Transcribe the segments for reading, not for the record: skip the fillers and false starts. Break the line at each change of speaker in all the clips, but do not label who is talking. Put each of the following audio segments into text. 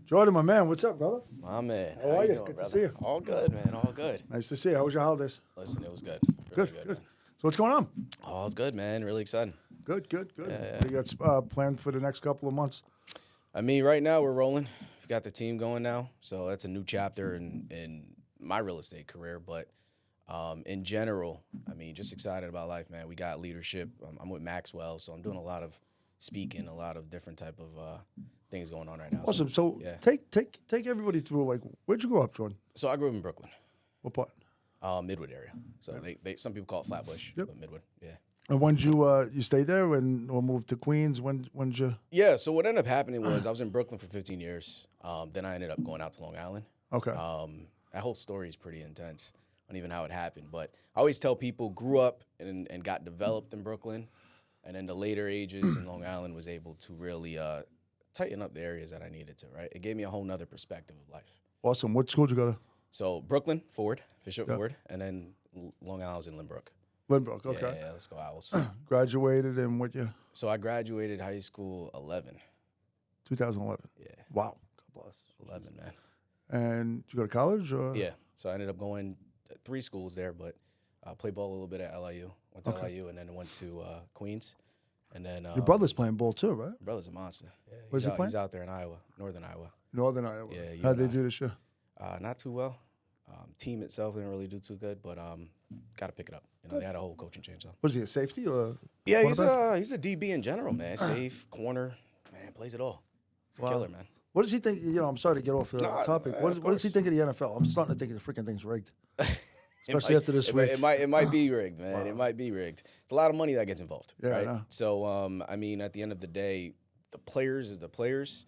Jordan, my man, what's up, brother?
My man.
How are you?
Doing,
Good
brother?
to see you.
All good, man. All good.
Nice to see you. How was your holidays?
Listen, it was good.
Good,
Really
good.
man.
So what's going on?
Oh, it's good, man. Really exciting.
Good, good, good.
Yeah.
What do you got planned for the next couple of months?
I mean, right now we're rolling. We've got the team going now, so that's a new chapter in my real estate career. But in general, I mean, just excited about life, man. We got leadership. I'm with Maxwell, so I'm doing a lot of speaking, a lot of different type of things going on right now.
Awesome. So
yeah.
take everybody through, like, where'd you grow up, Jordan?
So I grew up in Brooklyn,
What part?
Midwood area. So they some people call it Flatbush,
Yep.
but Midwood, yeah.
And when did you stay there or moved to Queens? When'd you?
Yeah, so what ended up happening was I was in Brooklyn for 15 years. Then I ended up going out to Long Island.
Okay.
That whole story is pretty intense on even how it happened. But I always tell people, grew up and got developed in Brooklyn. And in the later ages in Long Island was able to really tighten up the areas that I needed to, right? It gave me a whole nother perspective of life.
Awesome. What school did you go to?
So Brooklyn, Ford, Bishop Ford, and then Long Island was in Lynbrook.
Lynbrook, okay.
Yeah, let's go Owls.
Graduated in what year?
So I graduated high school 11.
2011.
Yeah.
Wow. God bless.
11, man.
And did you go to college? Or?
Yeah. So I ended up going 3 schools there, but played ball a little bit at LIU. Went to LIU and then went to Queens. And then
Your brother's playing ball too, right?
brother's a monster. Yeah,
Where's he playing?
He's out there in Iowa, northern Iowa.
Northern Iowa.
Yeah,
How'd they do this year?
Not too well. Team itself didn't really do too good, but got to pick it up. You know, they had a whole coaching change. So.
Was he a safety or?
Yeah, he's a DB in general, man. Safe, corner, man, plays it all. He's a killer, man.
What does he think? You know, I'm sorry to get off the topic. What does he think of the NFL? I'm starting to think the freaking thing's rigged. Especially after this week.
It might be rigged, man. Wow. It might be rigged. It's a lot of money that gets involved,
yeah,
right?
I know.
So, I mean, at the end of the day, the players is the players,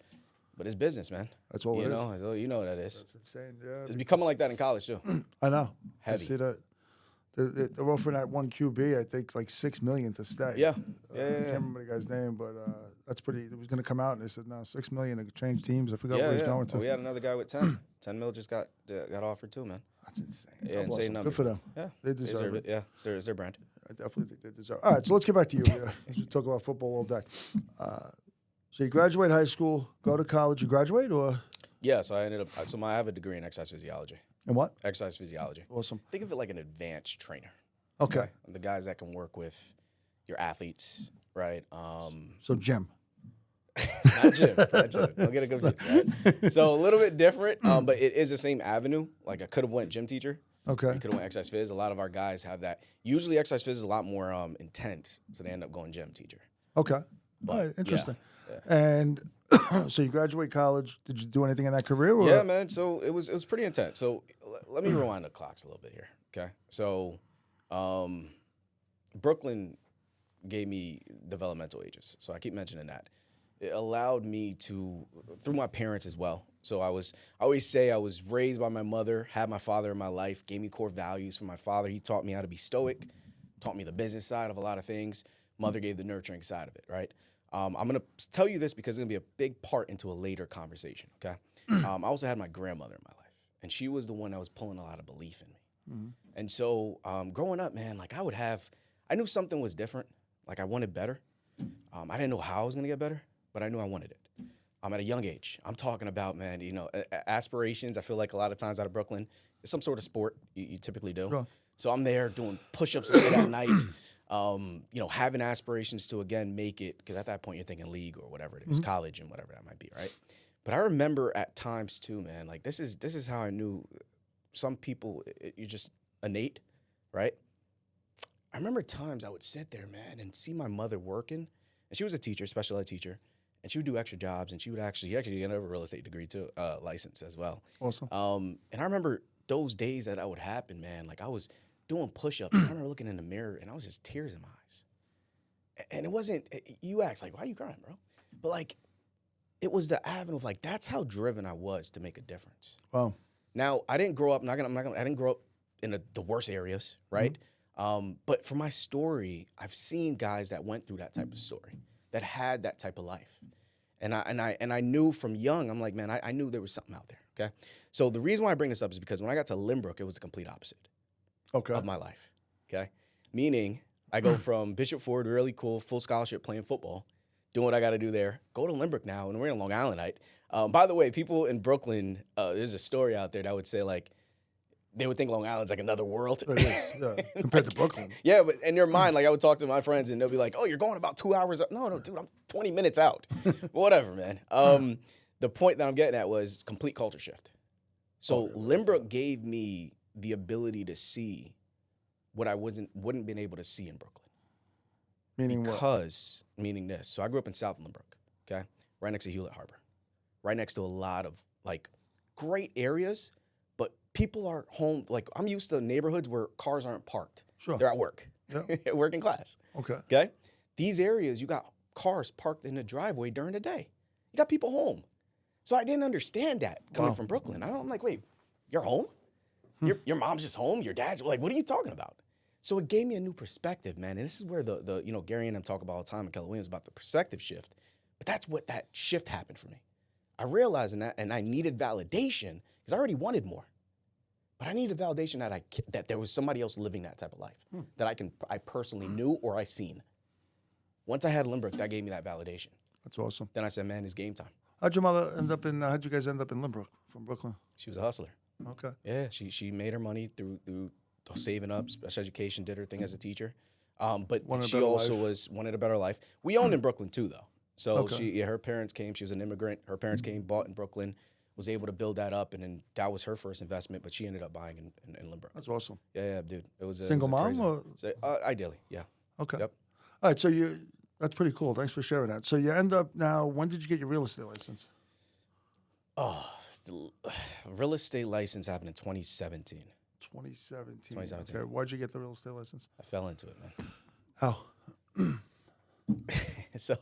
but it's business, man.
That's all it is.
You know what that is.
That's insane, yeah.
It's becoming like that in college, too.
I know.
Heavy.
I see that. They're offering that one QB, I think, like $6 million to stay.
Yeah.
I can't remember the guy's name, but that's pretty. It was going to come out, and they said, no, $6 million to change teams. I forgot where he's going to.
We had another guy with 10. 10 mil just got offered too, man.
That's insane.
Yeah, insane number.
Good for them.
Yeah,
they deserve it.
Yeah, it's their brand.
I definitely think they deserve it. All right, so let's get back to you. We talk about football all day. So you graduate high school, go to college. You graduate or?
Yeah, so I ended up. I have a degree in exercise physiology.
In what?
Exercise physiology.
Awesome.
Think of it like an advanced trainer.
Okay.
The guys that can work with your athletes, right?
So gym.
Not gym. Don't get it confused, right? So a little bit different, but it is the same avenue. Like I could have went gym teacher.
Okay.
You could have went exercise phys. A lot of our guys have that. Usually exercise phys is a lot more intense, so they end up going gym teacher.
Okay.
But,
all right, interesting.
Yeah.
And so you graduate college. Did you do anything in that career? Or?
Yeah, man. So it was pretty intense. So let me rewind the clocks a little bit here. Okay. So Brooklyn gave me developmental ages. So I keep mentioning that. It allowed me to, through my parents as well. So I always say I was raised by my mother, had my father in my life, gave me core values from my father. He taught me how to be stoic, taught me the business side of a lot of things. Mother gave the nurturing side of it, right? I'm going to tell you this because it's going to be a big part into a later conversation, okay? I also had my grandmother in my life, and she was the one that was pulling a lot of belief in me. Mm-hmm. And so growing up, man, like I knew something was different. Like I wanted better. I didn't know how I was going to get better, but I knew I wanted it. At a young age. I'm talking about, man, you know, aspirations. I feel like a lot of times out of Brooklyn, it's some sort of sport you typically do. Sure. So I'm there doing push-ups late at night, you know, having aspirations to, again, make it, because at that point you're thinking league or whatever it is, college and whatever that might be, right? But I remember at times too, man, like this is how I knew some people, you're just innate, right? I remember times I would sit there, man, and see my mother working, and she was a teacher, special ed teacher, and she would do extra jobs, and she actually get a real estate degree too, license as well.
Awesome.
And I remember those days that would happen, man. Like I was doing push-ups, and I remember looking in the mirror, and I was just tears in my eyes. And it wasn't. You asked like, why are you crying, bro? But like, it was the avenue of like that's how driven I was to make a difference.
Wow. Now
I didn't grow up. I didn't grow up in the worst areas, right? But for my story, I've seen guys that went through that type of story, that had that type of life. And I knew from young, I'm like, man, I knew there was something out there, okay? So the reason why I bring this up is because when I got to Lynbrook, it was the complete opposite of my life, okay? Meaning I go from Bishop Ford, really cool, full scholarship playing football, doing what I got to do there. Go to Lynbrook now, and we're in Long Islandite. By the way, people in Brooklyn, there's a story out there that would say, like, they would think Long Island's like another world.
It is, yeah, compared to Brooklyn.
Yeah, but in their mind, like, I would talk to my friends, and they'll be like, oh, you're going about 2 hours. No, dude, I'm 20 minutes out. Whatever, man. The point that I'm getting at was complete culture shift. So Lynbrook gave me the ability to see what I wouldn't been able to see in Brooklyn.
Meaning
what? Meaning this. So I grew up in South Lynbrook, okay? Right next to Hewlett Harbor. Right next to a lot of, like, great areas, but people are home. Like, I'm used to neighborhoods where cars aren't parked.
Sure.
They're at work.
Yeah.
Working class.
Okay.
These areas, you got cars parked in the driveway during the day. You got people home. So I didn't understand that coming from Brooklyn. I'm like, wait, you're home? Your mom's just home? Your dad's, like, what are you talking about? So it gave me a new perspective, man. And this is where the Gary and them talk about all the time, and Keller Williams, about the perspective shift. But that's what that shift happened for me. I realized that, and I needed validation because I already wanted more. But I needed validation that there was somebody else living that type of life that I personally knew or I seen. Once I had Lynbrook, that gave me that validation.
That's awesome.
Then I said, man, it's game time.
How'd you guys end up in Lynbrook from Brooklyn?
She was a hustler.
Okay.
Yeah, she made her money through saving up, special education, did her thing as a teacher. But she also wanted a better life. We owned in Brooklyn too, though. So her parents came. She was an immigrant. Her parents came, bought in Brooklyn, was able to build that up, and then that was her first investment. But she ended up buying in Lynbrook.
That's awesome.
Yeah, dude. It was
single mom, or?
Ideally, yeah.
Okay.
Yep.
All right. So that's pretty cool. Thanks for sharing that. So you end up now. When did you get your real estate license?
Oh, the real estate license happened in 2017.
2017. Okay. Why'd you get the real estate license?
I fell into it, man.
How?
So,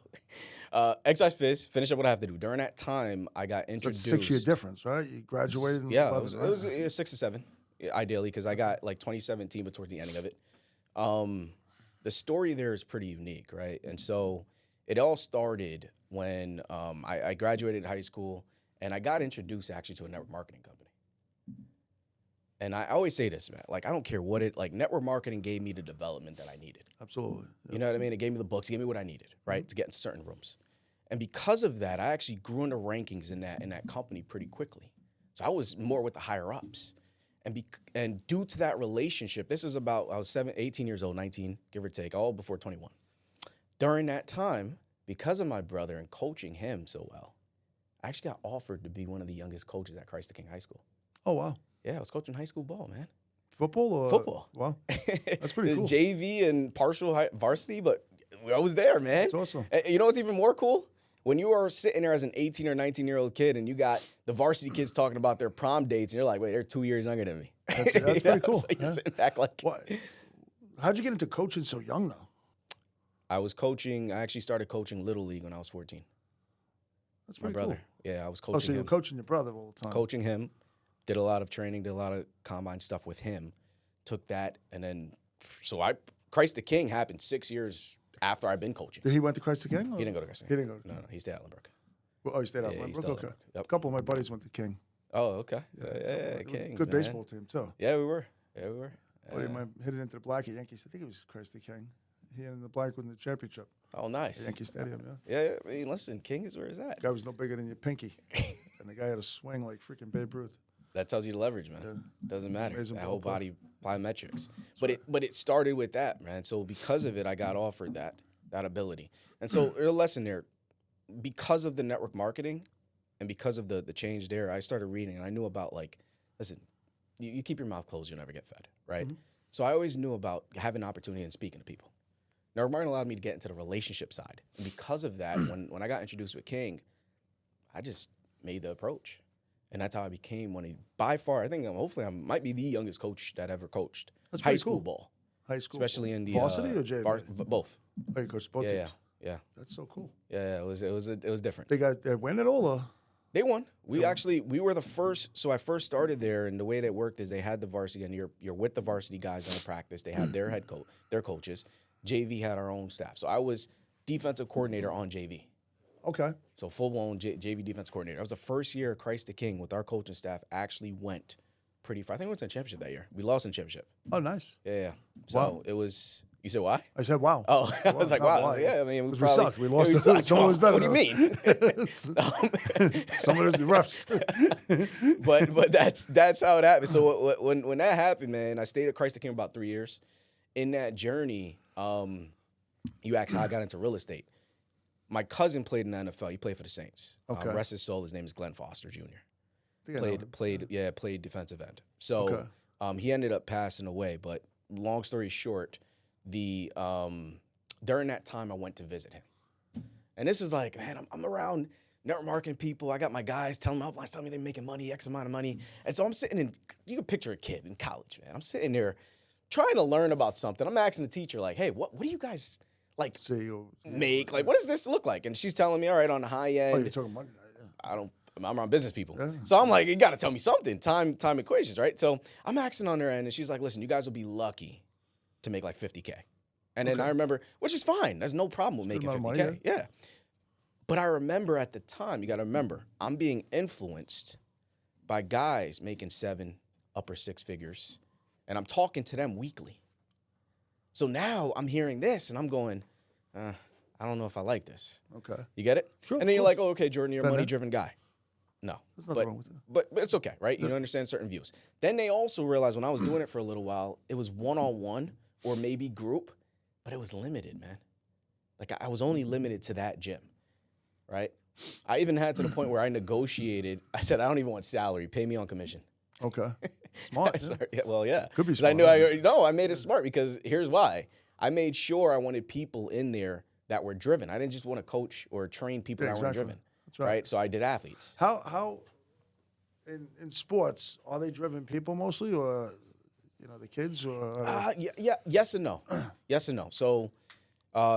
exercise phys, finish up what I have to do. During that time, I got introduced.
That's a 6-year difference, right? You graduated in
11,
it
was 6 to 7, ideally, because I got like 2017, but towards the ending of it. The story there is pretty unique, right? And so it all started when I graduated high school, and I got introduced actually to a network marketing company. And I always say this, man, like, I don't care what network marketing gave me the development that I needed.
Absolutely. Yep.
You know what I mean? It gave me the books, it gave me what I needed, right, to get into certain rooms. And because of that, I actually grew into rankings in that company pretty quickly. So I was more with the higher ups. And due to that relationship, I was 18 years old, 19, give or take, all before 21. During that time, because of my brother and coaching him so well, I actually got offered to be one of the youngest coaches at Christ the King High School.
Oh, wow.
Yeah, I was coaching high school ball, man.
Football? Or?
Football.
Wow. That's pretty cool.
JV and partial varsity, but I was there, man.
That's awesome.
And you know what's even more cool? When you are sitting there as an 18 or 19-year-old kid and you got the varsity kids talking about their prom dates, and you're like, wait, they're 2 years younger than me.
That's pretty cool.
So you're sitting back like...
How'd you get into coaching so young, though?
I actually started coaching Little League when I was 14.
That's pretty
My brother.
Cool.
Yeah, I was coaching him.
Oh, so you were coaching your brother all the time.
Coaching him. Did a lot of training, did a lot of combine stuff with him. Took that, and then... So Christ the King happened 6 years after I've been coaching.
Did he went to Christ the King?
He didn't go to Christ the
He
King.
didn't go to
No, he stayed at Lynbrook.
Well, he stayed at Lynbrook? Okay.
Yep.
A couple of my buddies went to King.
Oh, okay. King.
Good baseball team, too.
Yeah, we were.
Buddy of mine hit it into the black at Yankees. I think it was Christ the King. He hit in the black win the championship.
Oh, nice.
At Yankee Stadium,
Yeah, I mean, listen, King is where it's at.
The guy was no bigger than your pinky. And the guy had a swing like freaking Babe Ruth.
That tells you the leverage, man.
Yeah.
Doesn't matter.
Amazing
That
ball
whole
player.
body biometrics. But it started with that, man. So because of it, I got offered that ability. And so there's a lesson there. Because of the network marketing and because of the change there, I started reading, and I knew about, like, listen, you keep your mouth closed, you'll never get fed, right? Mm-hmm. So I always knew about having an opportunity and speaking to people. Network marketing allowed me to get into the relationship side. And because of that, when I got introduced with King, I just made the approach. And that's how I became by far, I think hopefully I might be the youngest coach that ever coached high school
cool.
ball.
High school
Especially in the
varsity or JV?
Both.
Oh, you coached both teams.
Yeah.
That's so cool.
Yeah, it was different.
They win it all, or?
They won. We were the first. So I first started there, and the way that worked is they had the varsity, and you're with the varsity guys during practice. They had their their coaches. JV had our own staff. So I was defensive coordinator on JV.
Okay.
So full-blown JV defense coordinator. I was the first year Christ the King with our coaching staff actually went pretty far. I think we went to the championship that year. We lost in the championship.
Oh, nice.
Yeah. So it was You said why?
I said, wow.
Oh, I was like, wow.
Why?
Yeah, I mean, we
'Cause
probably
sucked. We lost.
we sucked.
Someone was better.
What do you mean?
Some of those refs.
but that's how it happened. So when that happened, man, I stayed at Christ the King about 3 years. In that journey, you asked how I got into real estate. My cousin played in the NFL. He played for the Saints.
Okay.
Rest his soul. His name is Glenn Foster Jr.
I think I know him.
Played defensive end. So he ended up passing away. But long story short, during that time I went to visit him, and this is like, man, I'm around network marketing people. I got my guys telling me uplines, telling me they're making money, X amount of money, and so I'm sitting in. You can picture a kid in college, man. I'm sitting there trying to learn about something. I'm asking the teacher like, hey, what do you guys like make? Like, what does this look like? And she's telling me, all right, on the high end.
Oh, you're talking money. Yeah.
I'm around business people.
Yeah.
So I'm like, you got to tell me something. Time equations, right? So I'm asking on their end, and she's like, listen, you guys will be lucky to make like 50K. And then I remember, which is fine. There's no problem with making 50K. Money, yeah. But I remember at the time, you got to remember, I'm being influenced by guys making 7, upper 6 figures. And I'm talking to them weekly. So now I'm hearing this, and I'm going, I don't know if I like this.
Okay.
You get it?
Sure.
And then you're like, oh, okay, Jordan, you're a money-driven guy. No.
There's nothing wrong with that.
But it's okay, right? You understand certain views. Then they also realized when I was doing it for a little while, it was one-on-one or maybe group, but it was limited, man. Like I was only limited to that gym, right? I even had to the point where I negotiated. I said, I don't even want salary. Pay me on commission.
Okay. Smart.
Sorry. Yeah, well, yeah.
Could be smart.
I made it smart because here's why. I made sure I wanted people in there that were driven. I didn't just want to coach or train people that weren't driven.
That's right.
So I did athletes.
How in sports are they driven people mostly, or the kids, or
yes and no. Yes and no. So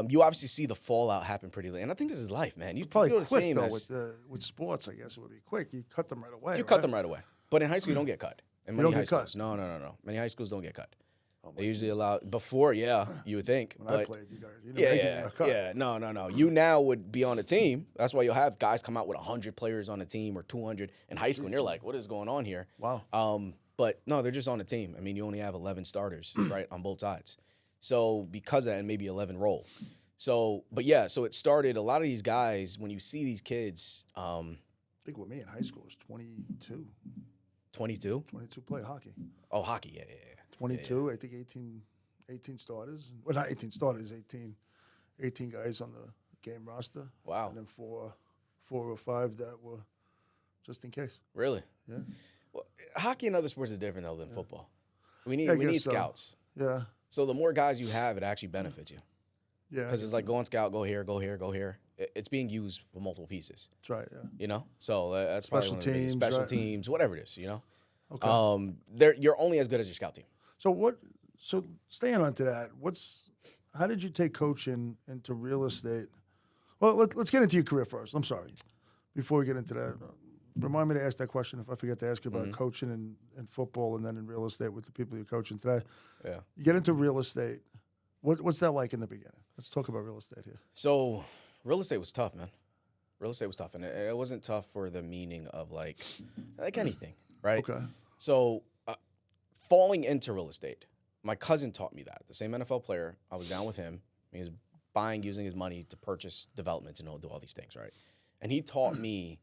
you obviously see the fallout happen pretty late, and I think this is life, man. You
probably
feel the
quick
same
though
as
with sports. I guess it would be quick. You cut them right away.
you cut them right away. But in high school, you don't get cut. In many
don't
high
get
schools,
cut?
no. Many high schools don't get cut. They usually allow before, you would think.
When
but
I played, you guys,
no. You now would be on a team. That's why you'll have guys come out with 100 players on a team or 200 in high school, and you're like, what is going on here?
Wow.
But no, they're just on a team. I mean, you only have 11 starters, right, on both sides. So because of that, and maybe 11 roll. So, but yeah, so it started. A lot of these guys, when you see these kids,
I think with me in high school was 22.
22?
22 play hockey.
Oh, hockey, yeah.
22, I think 18 starters. Well, not 18 starters, 18 guys on the game roster.
Wow.
And then four or five that were just in case.
Really?
Yeah.
Well, hockey and other sports is different, though, than football. We need scouts.
Yeah.
So the more guys you have, it actually benefits you.
Yeah.
Because it's like go on scout, go here, go here, go here. It's being used for multiple pieces.
That's right, yeah.
So that's probably one of the biggest special teams, whatever it is,
Okay.
You're only as good as your scout team.
So staying on to that, how did you take coaching into real estate? Well, let's get into your career first. I'm sorry. Before we get into that, remind me to ask that question if I forget to ask you about coaching in football and then in real estate with the people you're coaching today.
Yeah.
You get into real estate. What's that like in the beginning? Let's talk about real estate here.
So real estate was tough, man. Real estate was tough. And it wasn't tough for the meaning of like anything, right?
Okay.
So falling into real estate, my cousin taught me that. The same NFL player, I was down with him. He was using his money to purchase developments and do all these things, right? And he taught me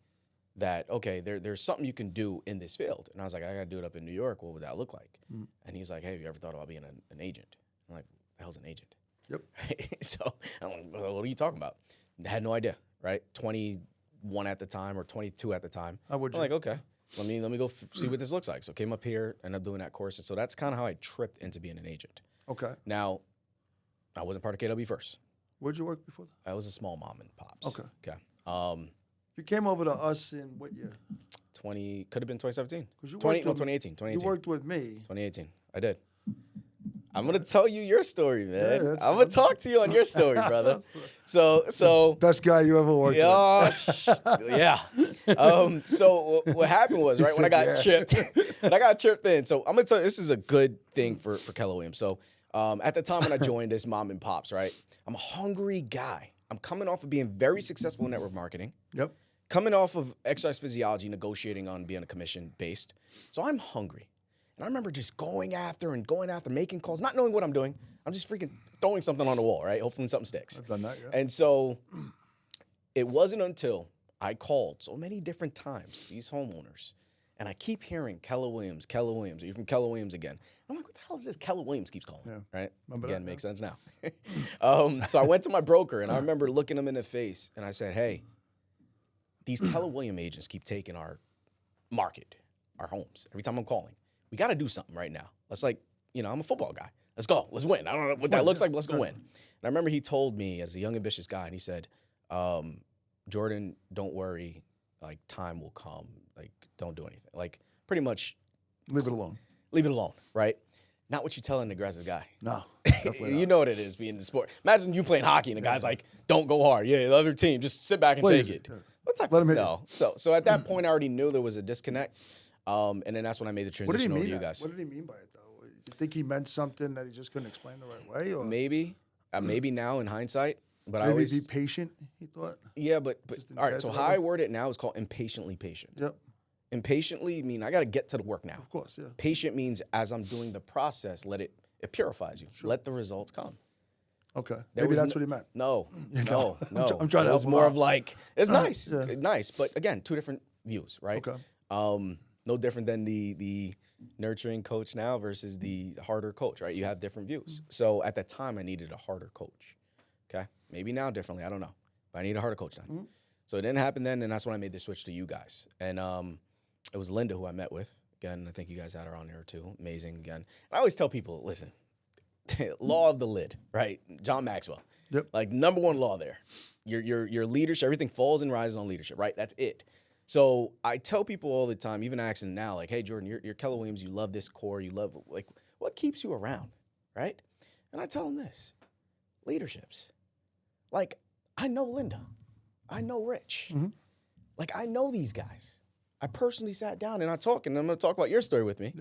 that, okay, there's something you can do in this field. And I was like, I got to do it up in New York. What would that look like? And he's like, hey, have you ever thought about being an agent? I'm like, the hell's an agent?
Yep.
So I'm like, well, what are you talking about? I had no idea, right? 21 at the time or 22 at the time.
How would you?
I'm like, okay, let me go see what this looks like. So came up here, ended up doing that course. And so that's kind of how I tripped into being an agent.
Okay.
Now, I wasn't part of KW first.
Where'd you work before that?
I was a small mom and pops.
Okay. You came over to us in what year?
Could have been 2017.
2018.
2018.
You worked with me.
2018. I did. I'm gonna tell you your story, man.
Yeah,
I'm gonna talk to you on your story, brother. So
best guy you ever worked with.
Yeah. So what happened was when I got chipped in. So I'm gonna tell you, this is a good thing for Keller Williams. So at the time when I joined this mom and pops, right? I'm a hungry guy. I'm coming off of being very successful in network marketing.
Yep.
Coming off of exercise physiology, negotiating on being a commission based. So I'm hungry. And I remember just going after, making calls, not knowing what I'm doing. I'm just freaking throwing something on the wall, right? Hopefully something sticks.
I've done that, yeah.
And so it wasn't until I called so many different times these homeowners, and I keep hearing Keller Williams. Are you from Keller Williams again? I'm like, what the hell is this Keller Williams keeps calling?
Yeah.
Right?
Remember
Again,
that,
makes sense now. So I went to my broker, and I remember looking him in the face, and I said, hey, these Keller Williams agents keep taking our market, our homes, every time I'm calling. We got to do something right now. Let's I'm a football guy. Let's go. Let's win. I don't know what that looks like, but let's go win. And I remember he told me as a young, ambitious guy, and he said, Jordan, don't worry. Like, time will come. Like, don't do anything. Like, pretty much.
Leave it alone.
Leave it alone, right? Not what you tell an aggressive guy.
No, definitely not.
You know what it is being in the sport. Imagine you playing hockey and the guy's like, don't go hard. Yeah, the other team, just sit back and
Play
take
easy.
it.
Yeah.
What's that?
Let him hit
No. So at that point, I already knew there was a disconnect. And then that's when I made the
What did he
transition over
mean?
to you guys.
What did he mean by it, though? Do you think he meant something that he just couldn't explain the right way? Or
Maybe now in hindsight, but I
maybe
always
be patient, he thought?
yeah, but
Just
all right.
instead
So
of
how
other-
I word it now is called impatiently patient.
Yep,
Impatiently mean I got to get to the work now.
of course, yeah.
Patient means as I'm doing the process, it purifies you. Let the results come.
Okay,
There
maybe
was
that's what he meant.
No.
I'm trying to
It was
help him
more
out.
of like it's nice,
yeah.
nice, but again, two different views, right?
Okay.
No different than the nurturing coach now versus the harder coach, right? You have different views. So at that time, I needed a harder coach. Okay, maybe now differently, I don't know, but I need a harder coach then. So it didn't happen then, and that's when I made the switch to you guys. And it was Linda who I met with. Again, I think you guys had her on there too. Amazing again. And I always tell people, listen, law of the lid, right? John Maxwell.
Yep.
Like number one law there. Your leadership, everything falls and rises on leadership, right? That's it. So I tell people all the time, even asking now, like, hey, Jordan, you're Keller Williams, you love this core, you love, like, what keeps you around, right? And I tell them this, leaderships. Like, I know Linda. I know Rich. Like, I know these guys. I personally sat down and I talked, and I'm going to talk about your story with me.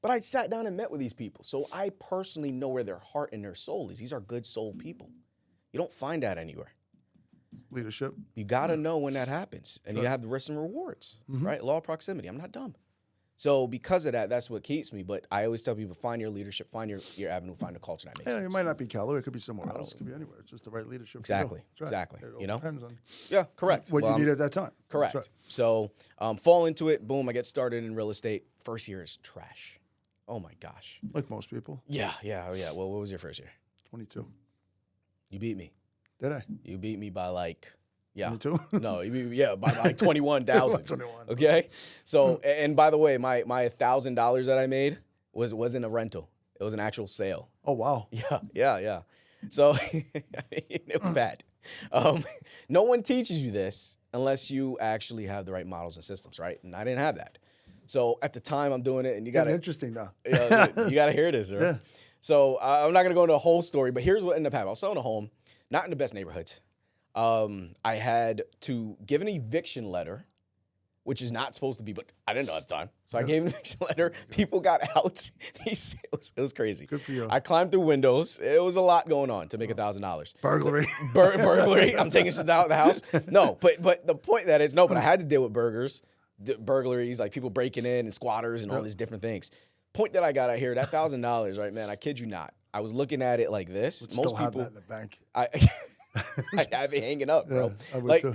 But I sat down and met with these people. So I personally know where their heart and their soul is. These are good soul people. You don't find that anywhere.
Leadership.
You got to know when that happens. And you have the risks and rewards, right? Law of proximity. I'm not dumb. So because of that, that's what keeps me. But I always tell people, find your leadership, find your avenue, find a culture that makes
Yeah,
sense.
it might not be Keller. It could be somewhere else. It could be anywhere. It's just the right leadership.
Exactly.
That's right.
Exactly.
It all
You know?
depends on
Yeah, correct.
what
Well,
you need at that time.
correct.
That's
So fall into it. Boom, I get started in real estate. First year is trash. Oh, my gosh.
right. Like most people.
Yeah. Well, what was your first year?
22.
You beat me.
Did I?
You beat me by like, yeah.
22?
No, you beat me, by like 21,000.
21.
Okay? So, and by the way, my $1,000 that I made wasn't a rental. It was an actual sale.
Oh, wow.
Yeah. So, it was bad. No one teaches you this unless you actually have the right models and systems, right? And I didn't have that. So at the time I'm doing it, and you got
Getting
to
interesting now.
you got to hear this, right?
Yeah.
So I'm not going to go into a whole story, but here's what ended up happening. I was selling a home, not in the best neighborhoods. I had to give an eviction letter, which is not supposed to be, but I didn't know at the time. So I gave an eviction letter. People got out. It was crazy.
Good for you.
I climbed through windows. It was a lot going on to make $1,000.
Burglary.
Burglary. I'm taking shit out of the house. No, but the point that is, but I had to deal with burglaries, like people breaking in and squatters and all these different things. Point that I got out here, that $1,000, right, man, I kid you not. I was looking at it like this.
Would
Most
still have
people,
that in the bank.
I have it hanging up, bro.
I would too.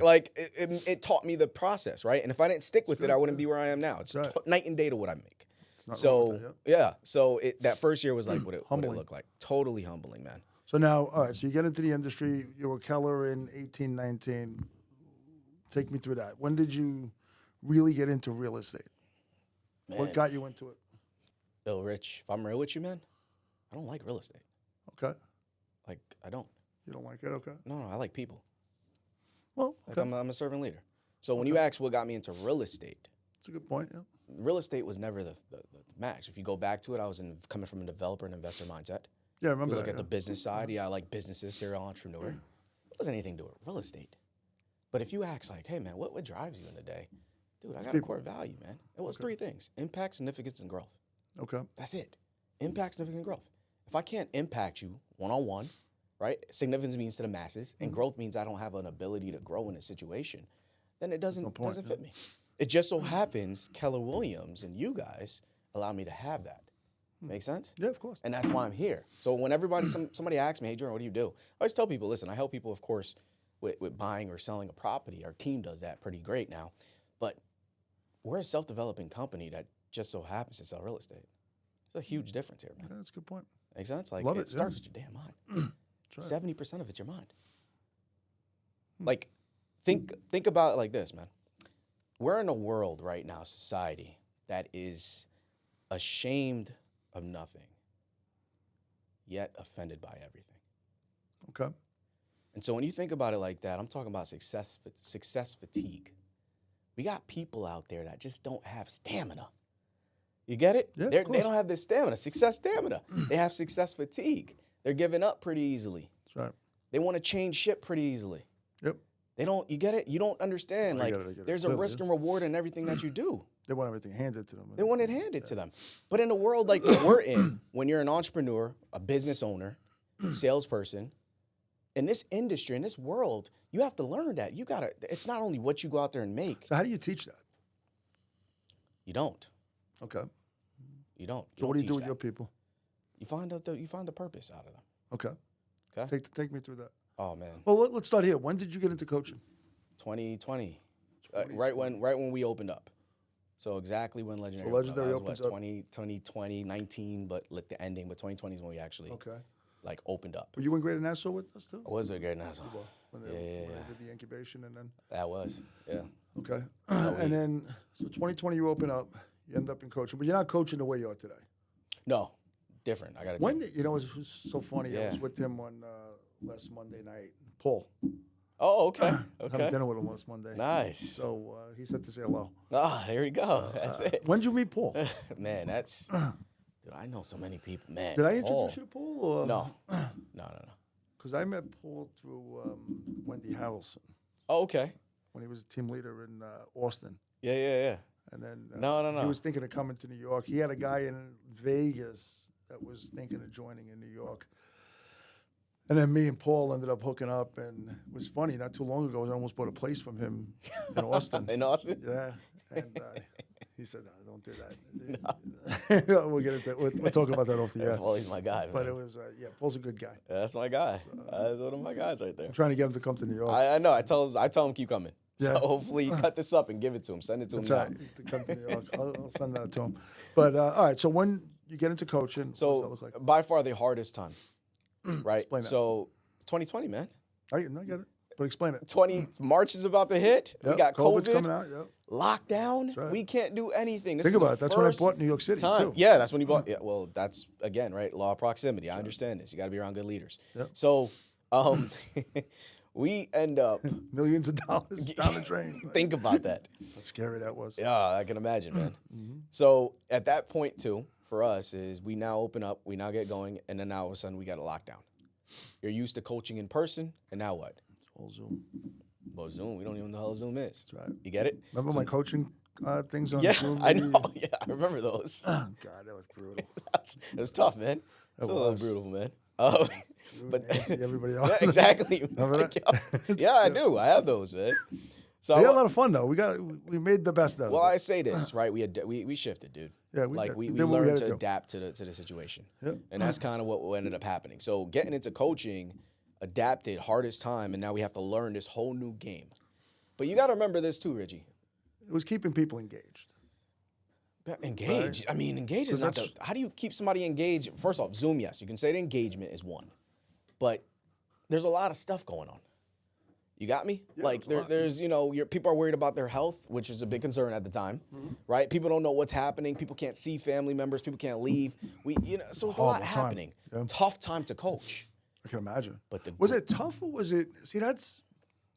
It taught me the process, right? And if I didn't stick with it, I wouldn't be where I am now. It's
Right.
Night and day to what I make.
Not wrong
So
with that,
yeah, so that first year was like what it
Humbling.
looked like. Totally humbling, man.
So now, all right, so you get into the industry. You were Keller in 18, 19. Take me through that. When did you really get into real estate?
Man.
What got you into it?
Yo, Rich, if I'm real with you, man, I don't like real estate.
Okay.
Like I don't.
You don't like it? Okay.
No, I like people.
Well,
Like
okay.
I'm a servant leader. So when you ask what got me into real estate,
That's a good point, yeah.
real estate was never the match. If you go back to it, I was coming from a developer and investor mindset.
Yeah, I
You
remember
look
that.
at the business side, I like businesses, serial entrepreneur. It wasn't anything to do with real estate. But if you ask like, hey man, what drives you in the day? Dude, I got a
people.
core value, man. It was three things: impact, significance, and growth.
Okay.
That's it. Impact, significance, and growth. If I can't impact you one-on-one, right? Significance means to the masses, and growth means I don't have an ability to grow in a situation, then it doesn't fit me. It just so happens Keller Williams and you guys allow me to have that. Make sense?
Yeah, of course.
And that's why I'm here. So when somebody asks me, hey, Jordan, what do you do? I always tell people, listen, I help people, of course, with buying or selling a property. Our team does that pretty great now. But we're a self-developing company that just so happens to sell real estate. It's a huge difference here, man.
Yeah, that's a good point.
Make sense? Like,
Love
it
it,
starts with your damn mind.
That's right.
70% of it's your mind. Like, think about it like this, man. We're in a world right now, society, that is ashamed of nothing, yet offended by everything.
Okay.
And so when you think about it like that, I'm talking about success fatigue. We got people out there that just don't have stamina. You get it?
Yeah,
They don't have this success stamina. They have success fatigue. They're giving up pretty easily.
That's right.
They want to change shit pretty easily.
Yep.
They don't, you get it? You don't understand.
I
Like,
get it.
there's a risk and reward in everything that you do.
They want everything handed to them.
They want it handed to them. But in a world like we're in, when you're an entrepreneur, a business owner, salesperson, in this industry, in this world, you have to learn that. It's not only what you go out there and make.
So how do you teach that?
You don't.
Okay.
You don't.
So what do you do with
that.
your people?
You find the purpose out of them.
Okay.
Okay.
Take me through that.
Oh man.
Well, let's start here. When did you get into coaching?
2020. Right when we opened up. So exactly when Legendary.
Legendary
opens
opens up.
2020, 19, but like the ending. But 2020 is when we actually like opened up.
Were you in Greater Nassau with us too?
I was a great Nassau.
When they did the incubation and then.
That was, yeah.
Okay. And then, so 2020 you open up, you end up in coaching, but you're not coaching the way you are today.
No, different. I got to tell
When
you.
did, it was so funny. I
Yeah.
was with him on last Monday night, Paul.
Oh, okay.
Had
Okay.
dinner with him last Monday.
Nice.
So he said to say hello.
Ah, there you go. That's it.
When did you meet Paul?
Man, that's, dude, I know so many people. Man.
Did I
Paul.
introduce you to Paul? Or?
No. No.
Because I met Paul through Wendy Harrelson
Oh, okay.
when he was a team leader in Austin.
Yeah.
And then
No.
he was thinking of coming to New York. He had a guy in Vegas that was thinking of joining in New York. And then me and Paul ended up hooking up, and it was funny. Not too long ago, I almost bought a place from him in Austin.
In Austin?
Yeah, and he said, "No, don't do that." We'll get into it. We'll talk about that off the air.
Paul's my guy, man.
But it was, Paul's a good guy.
That's my guy. That's one of my guys right there.
I'm trying to get him to come to New York.
I know. I tell him keep coming.
Yeah.
So hopefully you cut this up and give it to him. Send it to
That's
him
right.
now.
To come to New York, I'll send that to him. But all right. So when you get into coaching, what does that
So
look like?
by far the hardest time, right?
Explain that.
So 2020, man.
I get it, but explain it.
20 March is about to hit.
Yep,
We got
COVID's
COVID,
coming out. Yep.
lockdown.
right.
We can't do anything. This
Think
is
about
the
it. That's when I
first
bought New York City
time.
too.
Yeah, that's when you bought. Yeah, well, that's again right. Law of proximity. I understand this. You got to be around good leaders.
Yep.
So, we end up.
Millions of dollars down the drain. Right?
Think about that.
How scary that was.
Yeah, I can imagine, man.
Mm-hmm.
So at that point too, for us is we now open up, we now get going, and then now all of a sudden we got a lockdown. You're used to coaching in person, and now what?
It's all Zoom.
Well, Zoom. We don't even know how Zoom is.
That's right.
You get it?
Remember my coaching things on
Yeah,
Zoom?
I know. Yeah, I remember those.
Oh, God, that was brutal.
It was tough, man. It's a little
was.
brutal, man. But
Everybody else.
yeah, exactly.
Remember
Like,
that?
yeah, I do. I have those, man. So
We had a lot of fun though. We made the best out of
well,
it.
I say this, right? We shifted, dude.
Yeah,
we
did what we
learned
had
to
to do.
adapt to the situation,
Yep.
and that's kind of what ended up happening. So getting into coaching, adapted, hardest time, and now we have to learn this whole new game. But you got to remember this too, Reggie.
It was keeping people engaged.
Engage. I mean, engage is not the. How do you keep somebody engaged? First off, Zoom, yes, you can say the engagement is one, but there's a lot of stuff going on. You got me?
Yeah,
Like there's people are worried about their health, which is a big concern at the time, right? People don't know what's happening. People can't see family members. People can't leave. So it's a lot
Horrible time.
happening.
Yeah.
Tough time to coach.
I can imagine.
But
Was it tough or was it? See, that's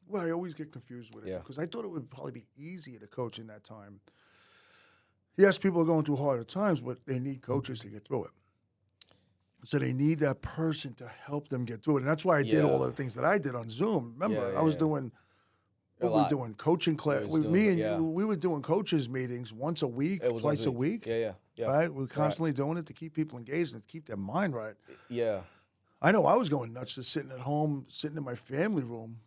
where I always get confused with it
Yeah.
because I thought it would probably be easier to coach in that time. Yes, people are going through harder times, but they need coaches to get through it. So they need that person to help them get through it, and that's why I did all the things that I did on Zoom. Remember, I was doing. We were doing coaching class. Me and you, we were doing coaches meetings once a week,
It was
twice a week.
Yeah.
Right? We were constantly doing it to keep people engaged and to keep their mind right.
Yeah.
I know I was going nuts just sitting at home, sitting in my family room.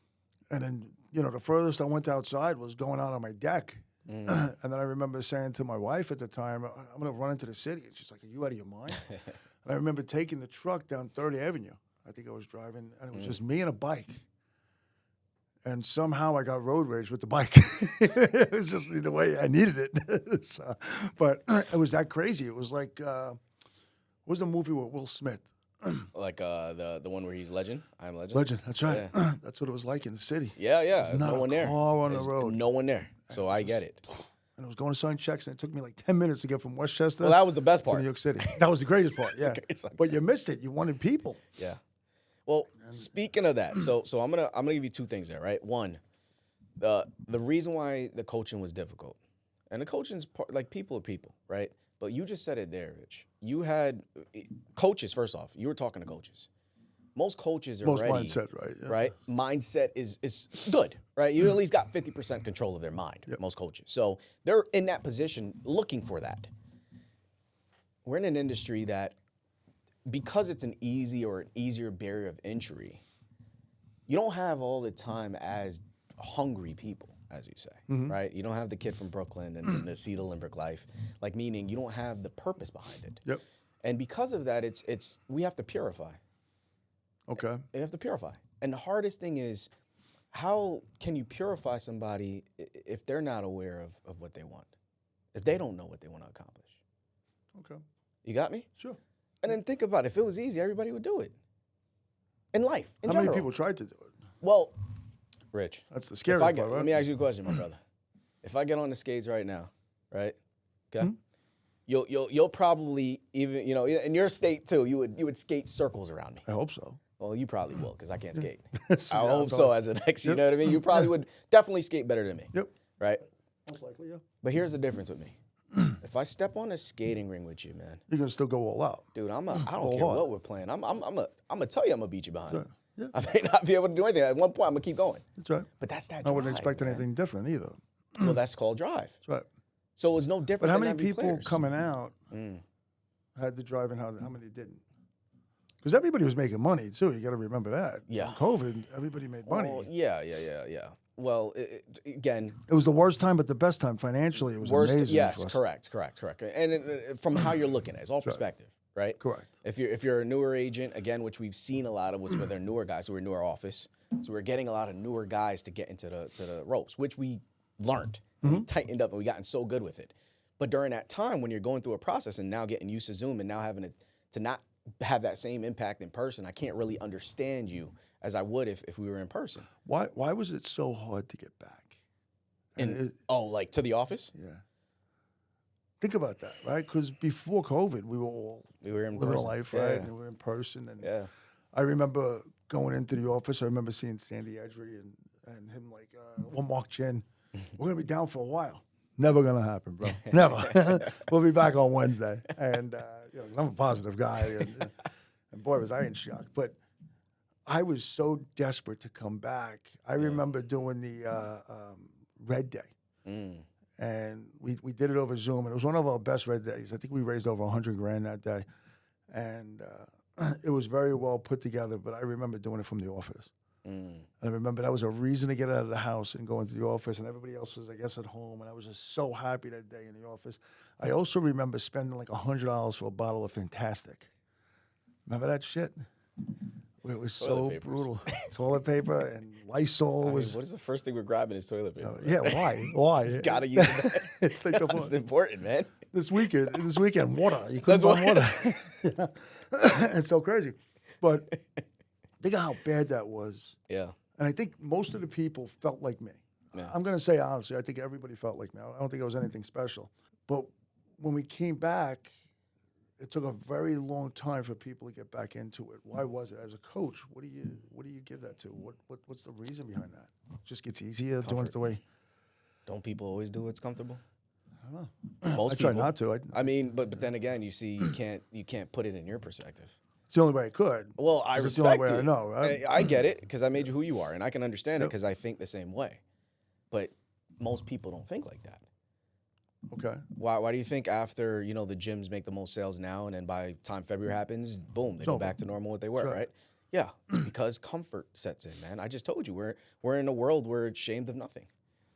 And then, the furthest I went outside was going out on my deck And then I remember saying to my wife at the time, I'm going to run into the city. And she's like, are you out of your mind? And I remember taking the truck down 3rd Avenue. I think I was driving, and it was just me and a bike. And somehow I got road rage with the bike. It was just the way I needed it. So, but it was that crazy. It was like, what was the movie with Will Smith?
Like the one where he's Legend. I'm Legend.
Legend, that's right.
Yeah.
That's what it was like in the city.
Yeah, there's
not
no
a
one there.
car on the
There's
road.
no one there. So I get it.
And I was going to sign checks, and it took me like 10 minutes to get from Westchester
Well, that was the best
to
part.
New York City. That was the greatest part, yeah.
greatest part.
But you missed it. You wanted people.
Yeah. Well, speaking of that, so I'm gonna give you 2 things there, right? One, the reason why the coaching was difficult, and the coaching's like people are people, right? But you just said it there, Rich. You had coaches. First off, you were talking to coaches. Most coaches are ready.
Most mindset, right? Yeah.
Right? Mindset is good, right? You at least got 50% control of their mind, most coaches. So they're in that position looking for that. We're in an industry that, because it's an easier barrier of entry, you don't have all the time as hungry people, as you say, right? You don't have the kid from Brooklyn and the see the Limerick life, like, meaning you don't have the purpose behind it.
Yep.
And because of that, it's we have to purify.
Okay.
You have to purify. And the hardest thing is, how can you purify somebody if they're not aware of what they want? If they don't know what they want to accomplish?
Okay.
You got me?
Sure.
And then think about it. If it was easy, everybody would do it. In life, in
How
general.
many people tried to do it?
Well, Rich.
That's the scary
if I
part,
get,
right?
Let me ask you a question, my brother. If I get on the skates right now, right? Okay. You'll probably even, in your state too, you would skate circles around me.
I hope so.
Well, you probably will, because I can't skate.
See,
I
yeah,
hope so as an ex, you know what I mean? You probably would definitely skate better than me.
Yep.
Right?
Most likely, yeah.
But here's the difference with me. If I step on a skating ring with you, man,
You're gonna still go all out.
dude, I don't
All
care
hard.
what we're playing. I'm gonna tell you I'm gonna beat you behind.
Sure. Yeah.
I may not be able to do anything. At one point, I'm gonna keep going.
That's right.
But that's that
I
drive,
wouldn't expect
man.
anything different either.
Well, that's called drive.
That's right.
So it's no different.
But how
than
many
every
people
players.
coming out had the drive, and how many didn't? Because everybody was making money too. You got to remember that.
Yeah.
In COVID, everybody made money.
Oh, yeah. Well, again,
It was the worst time, but the best time financially. It was
worst.
amazing.
Yes,
for us.
correct. And from how you're looking at it, it's all perspective, right?
Correct.
If you're a newer agent, again, which we've seen a lot of, which where they're newer guys who are newer office, so we're getting a lot of newer guys to get into the ropes, which we learned, we tightened up, and we gotten so good with it. But during that time, when you're going through a process and now getting used to Zoom and now having to not have that same impact in person, I can't really understand you as I would if we were in person.
Why was it so hard to get back?
Like to the office?
Yeah. Think about that, right? Because before COVID, we were
in
living
person.
life,
Yeah.
right? And we were in person. And
Yeah.
I remember going into the office. I remember seeing Sandy Edgery and him like, well, Mark Chin, we're going to be down for a while. Never going to happen, bro. Never. We'll be back on Wednesday. And I'm a positive guy. And boy, was I in shock. But I was so desperate to come back. I remember doing the Red Day. And we did it over Zoom. And it was one of our best Red Days. I think we raised over $100,000 that day. And it was very well put together. But I remember doing it from the office. And I remember that was a reason to get out of the house and go into the office, and everybody else was, I guess, at home, and I was just so happy that day in the office. I also remember spending like $100 for a bottle of Fantastic. Remember that shit? It was so brutal. Toilet paper and Lysol was.
What is the first thing we're grabbing is toilet paper?
Yeah, why?
You gotta use it.
It's like
It's important, man.
This weekend, water. You couldn't find water. Yeah. It's so crazy. But think of how bad that was.
Yeah.
And I think most of the people felt like me.
Yeah.
I'm going to say honestly, I think everybody felt like me. I don't think it was anything special. But when we came back, it took a very long time for people to get back into it. Why was it? As a coach, what do you give that to? What's the reason behind that? It just gets easier doing it the way.
Don't people always do what's comfortable?
I don't know.
Most
I try
people.
not to.
I mean, but then again, you see, you can't put it in your perspective.
It's the only way I could.
Well, I
'Cause it's the
respect
only way
it.
I know, right?
I get it because I made you who you are, and I can understand it because I think the same way. But most people don't think like that.
Okay.
Why do you think after the gyms make the most sales now, and then by the time February happens, boom, they go back to normal what they were, right? Yeah, it's because comfort sets in, man. I just told you we're in a world where it's shamed of nothing.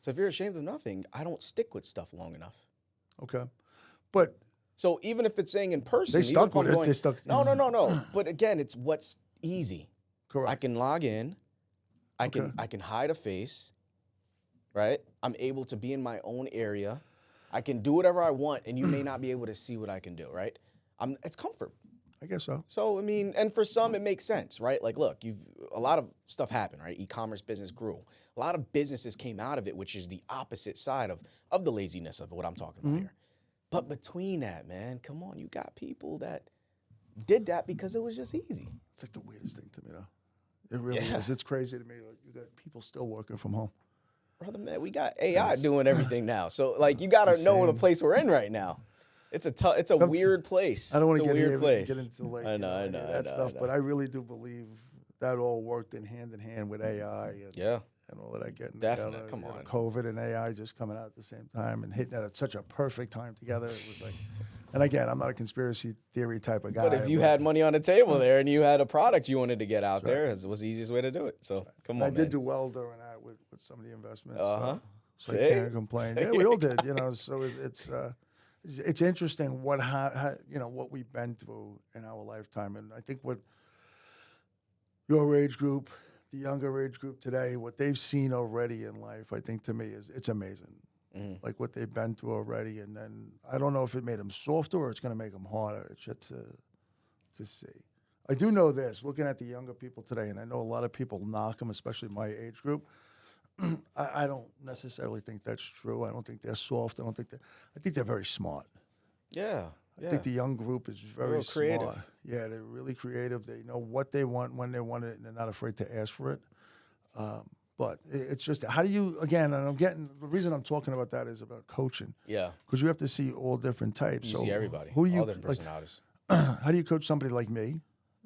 So if you're ashamed of nothing, I don't stick with stuff long enough.
Okay. But
So even if it's saying in person,
they stuck
even if
with
I'm
it. They stuck.
No. But again, it's what's easy.
Correct.
I can log in. I
Okay.
can hide a face, right? I'm able to be in my own area. I can do whatever I want, and you may not be able to see what I can do, right? It's comfort.
I guess so.
So, I mean, and for some, it makes sense, right? Like, look, a lot of stuff happened, right? E-commerce business grew. A lot of businesses came out of it, which is the opposite side of the laziness of what I'm talking about here. But between that, man, come on, you got people that did that because it was just easy.
It's like the weirdest thing to me, though. It really is. It's crazy to me. Like, you got people still working from home.
Brother, man, we got AI doing everything now. So, like, you got to know the place we're in right now. It's a weird place.
I don't want to get
into
like
I know,
that stuff, but I really do believe that all worked in hand with AI and all of that getting
definitely.
together.
Come on,
COVID and AI just coming out at the same time and hitting at such a perfect time together. It was like, and again, I'm not a conspiracy theory type of guy.
But if you had money on the table there and you had a product you wanted to get out there, it was the easiest way to do it. So come on,
I
man.
did do well during that with some of the investments. So
See?
I can't complain. Yeah, we all did. So it's interesting what we've been through in our lifetime, and I think what your age group, the younger age group today, what they've seen already in life, I think to me it's amazing. Like what they've been through already, and then I don't know if it made them softer or it's going to make them harder. It's yet to see. I do know this, looking at the younger people today, and I know a lot of people knock them, especially my age group. I don't necessarily think that's true. I don't think they're soft. I think they're very smart.
Yeah.
I think the young group is very
creative.
smart. Yeah, they're really creative. They know what they want, when they want it, and they're not afraid to ask for it. But it's just, how do you, again, and the reason I'm talking about that is about coaching.
Yeah.
Because you have to see all different types.
You see everybody.
Who do you,
all different personalities.
How do you coach somebody like me?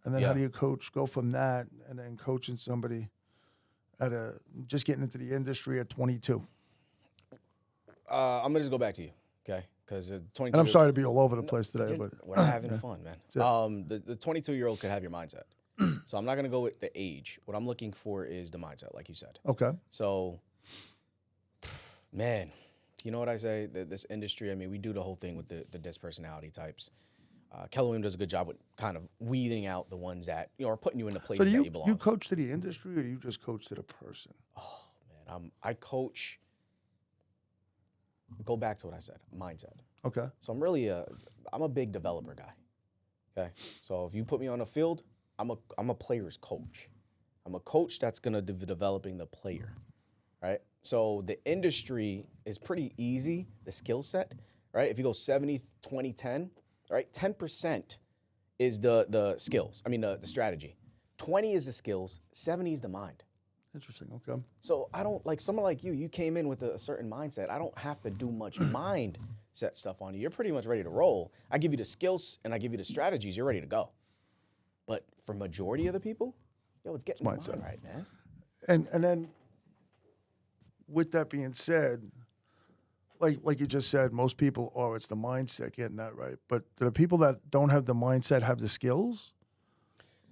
And then how
Yeah.
do you go from that and then coaching somebody just getting into the industry at 22?
I'm going to just go back to you, okay? Because 22.
And I'm sorry to be all over the place today, but
we're having fun, man. The 22-year-old could have your mindset. So I'm not going to go with the age. What I'm looking for is the mindset, like you said.
Okay.
So, man, you know what I say? This industry, I mean, we do the whole thing with the dispersonality types. Keller Williams does a good job with kind of weeding out the ones that, are putting you in the places that you belong.
You coach to the industry, or do you just coach to the person?
Oh, man, I coach. Go back to what I said, mindset.
Okay.
So I'm a big developer guy. Okay. So if you put me on a field, I'm a player's coach. I'm a coach that's gonna be developing the player, right? So the industry is pretty easy, the skill set, right? If you go 70, 20, 10, right? 10% is the skills. I mean the strategy. 20 is the skills, 70 is the mind.
Interesting. Okay.
So I don't, like someone like you came in with a certain mindset. I don't have to do much mindset stuff on you. You're pretty much ready to roll. I give you the skills and I give you the strategies. You're ready to go. But for majority of the people, it's getting the mind right, man.
And then with that being said, like you just said, most people it's the mindset getting that right. But do the people that don't have the mindset have the skills?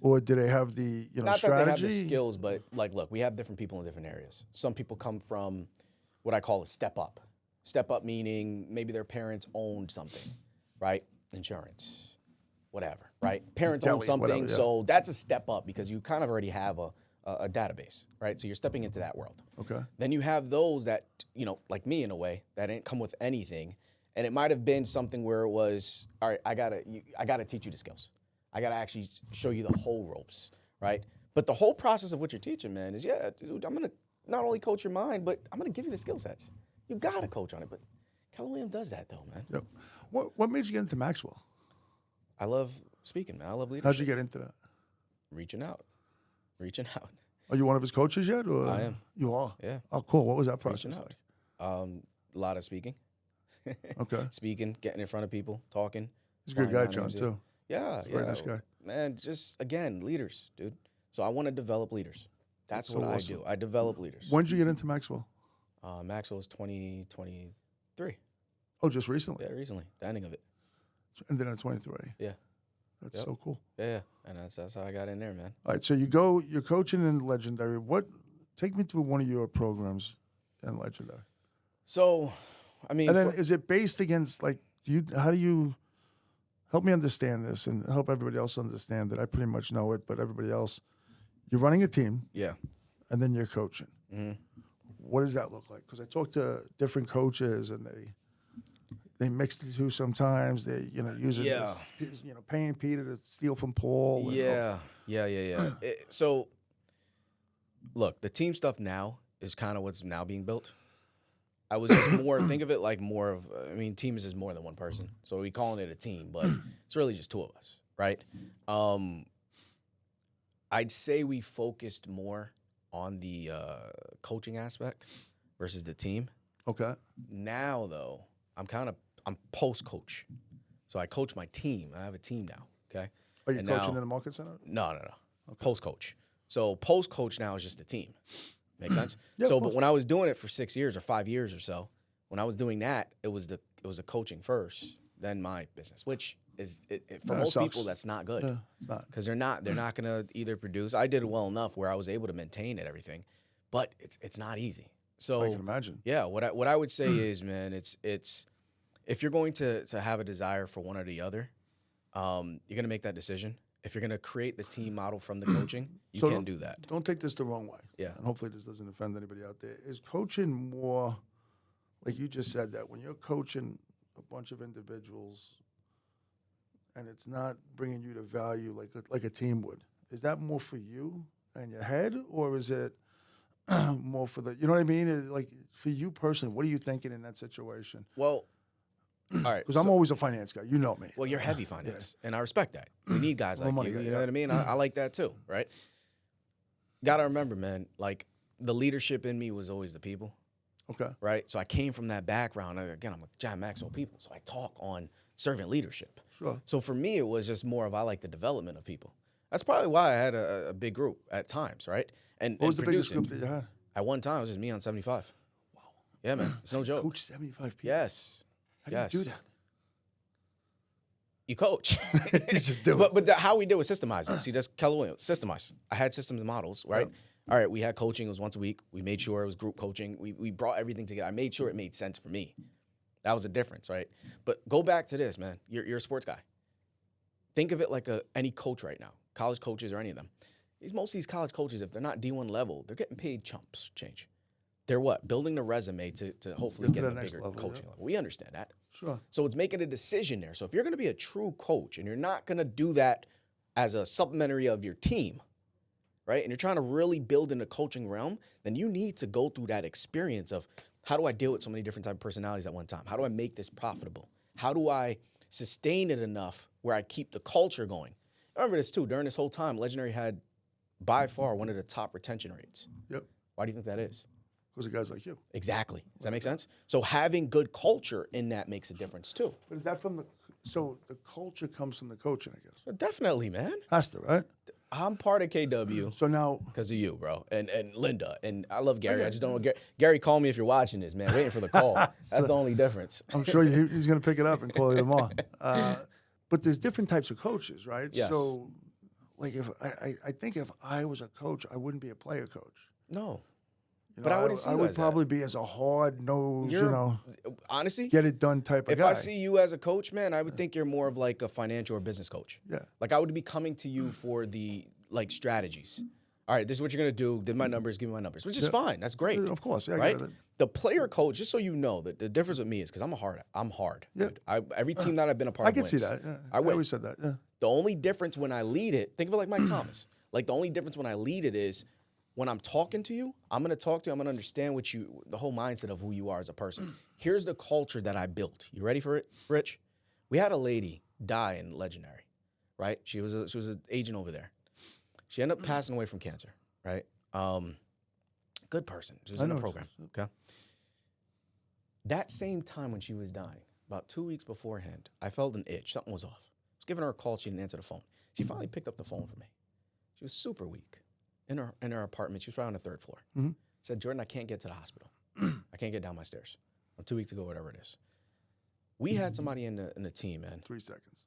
Or do they have the
Not
strategy?
that they have the skills, but look, we have different people in different areas. Some people come from what I call a step up. Step up meaning maybe their parents owned something, right? Insurance, whatever, right? Parents owned something,
whatever, yeah.
So that's a step up because you kind of already have a database, right? So you're stepping into that world.
Okay.
Then you have those that, like me in a way, that didn't come with anything. And it might have been something where it was, all right, I gotta teach you the skills. I got to actually show you the whole ropes, right? But the whole process of what you're teaching, man, is, dude, I'm going to not only coach your mind, but I'm going to give you the skill sets. You got to coach on it. But Keller Williams does that, though, man.
Yep. What made you get into Maxwell?
I love speaking, man. I love leadership.
How'd you get into that?
Reaching out.
Are you one of his coaches yet? Or?
I am.
You are?
Yeah.
Oh, cool. What was that process like?
A lot of speaking.
Okay.
Speaking, getting in front of people, talking.
He's a good guy, John, too.
Yeah,
Very nice guy.
Man, just, again, leaders, dude. So I want to develop leaders. That's what I do. I develop leaders.
When did you get into Maxwell?
Maxwell was 2023.
Oh, just recently?
Yeah, recently. The ending of it.
And then at 23.
Yeah.
That's so cool.
Yeah. And that's how I got in there, man.
All right, so you're coaching in Legendary. Take me through one of your programs in Legendary.
So, I mean,
And then is it based against like how do you help me understand this and help everybody else understand that I pretty much know it, but everybody else, you're running a team
yeah.
and then you're coaching.
Mm-hmm.
What does that look like? Because I talk to different coaches and they mix the two sometimes. They using
Yeah.
this, paying Peter to steal from Paul. And,
Yeah. So, look, the team stuff now is kind of what's now being built. I was just think of it like more of, teams is more than one person. So we calling it a team, but it's really just two of us, right? I'd say we focused more on the coaching aspect versus the team.
Okay.
Now, though, I'm post-coach. So I coach my team. I have a team now, okay?
Are you coaching in the market center?
No.
Okay.
Post-coach. So post-coach now is just the team. Make sense?
Yeah,
so, but when I was doing it for 6 years or 5 years or so, when I was doing that, it was the coaching first, then my business, which is for most
sucks.
people that's not good.
Yeah, it's not.
Because they're not gonna either produce. I did well enough where I was able to maintain it, everything, but it's not easy. So
I can imagine.
Yeah, what I would say is, man, it's if you're going to have a desire for one or the other, you're gonna make that decision. If you're going to create the team model from the coaching, you can do that.
Don't take this the wrong way.
Yeah.
And hopefully this doesn't offend anybody out there. Is coaching more, like you just said, that when you're coaching a bunch of individuals and it's not bringing you the value like a team would, is that more for you and your head, or is it more for the, you know what I mean? Like for you personally, what are you thinking in that situation?
Well, all right.
Because I'm always a finance guy. You know me.
Well, you're heavy finance, and I respect that. We need guys like
money
you.
guy,
You know what I mean? I like that too, right? Got to remember, man, like the leadership in me was always the people.
Okay.
Right? So I came from that background. Again, I'm a John Maxwell people, so I talk on servant leadership.
Sure.
So for me, it was just more of I like the development of people. That's probably why I had a big group at times, right? And
What was the biggest
producing.
group that you had?
At one time, it was just me on 75. Wow. Yeah, man. It's no joke.
Coach 75 people.
Yes.
How do you do that?
You coach.
You just do it.
But how we do it, systemize it. See, that's Keller Williams. Systemize. I had systems and models, right?
Yep.
All right, we had coaching. It was once a week. We made sure it was group coaching. We brought everything together. I made sure it made sense for me. That was a difference, right? But go back to this, man. You're a sports guy. Think of it like any coach right now, college coaches or any of them. Most of these college coaches, if they're not D1 level, they're getting paid chumps change. They're what? Building the resume to hopefully get a bigger coaching level. We understand that.
Sure.
So it's making a decision there. So if you're going to be a true coach and you're not going to do that as a supplementary of your team, right, and you're trying to really build in the coaching realm, then you need to go through that experience of how do I deal with so many different types of personalities at one time? How do I make this profitable? How do I sustain it enough where I keep the culture going? Remember this too, during this whole time, Legendary had by far one of the top retention rates.
Yep.
Why do you think that is?
Because of guys like you.
Exactly. Does that make sense? So having good culture in that makes a difference too.
But is that so the culture comes from the coaching, I guess?
Definitely, man.
Has to, right?
I'm part of KW
So now,
because of you, bro, and Linda. And I love Gary. I just don't know. Gary, call me if you're watching this, man. Waiting for the call. That's the only difference.
I'm sure he's going to pick it up and call you tomorrow. But there's different types of coaches, right?
Yes.
So, like, if I think if I was a coach, I wouldn't be a player coach.
No.
You know,
But I wouldn't see
I
you
would
as
probably be as a hard-nosed,
Honestly,
get it done type of
if
guy.
I see you as a coach, man, I would think you're more of like a financial or business coach.
Yeah.
Like I would be coming to you for the strategies. All right, this is what you're gonna do. Then my numbers, give me my numbers, which is fine. That's great.
Of course, yeah. I
Right?
get it.
The player coach, just so you know, that the difference with me is because I'm hard.
Yeah.
Dude. Every team that I've been a part
I
of
can see
wins.
that. Yeah.
I
I
win.
always said that. Yeah.
The only difference when I lead it, think of it like Mike Thomas. Like the only difference when I lead it is when I'm talking to you, I'm going to talk to you. I'm going to understand the whole mindset of who you are as a person. Here's the culture that I built. You ready for it, Rich? We had a lady die in Legendary, right? She was an agent over there. She ended up passing away from cancer, right? Good person. She was in the program, okay? That same time when she was dying, about 2 weeks beforehand, I felt an itch. Something was off. I was giving her a call. She didn't answer the phone. She finally picked up the phone for me. She was super weak in her apartment. She was probably on the third floor.
Mm-hmm.
Said, Jordan, I can't get to the hospital. I can't get down my stairs. 2 weeks ago, whatever it is. We had somebody in the team, man.
3 seconds.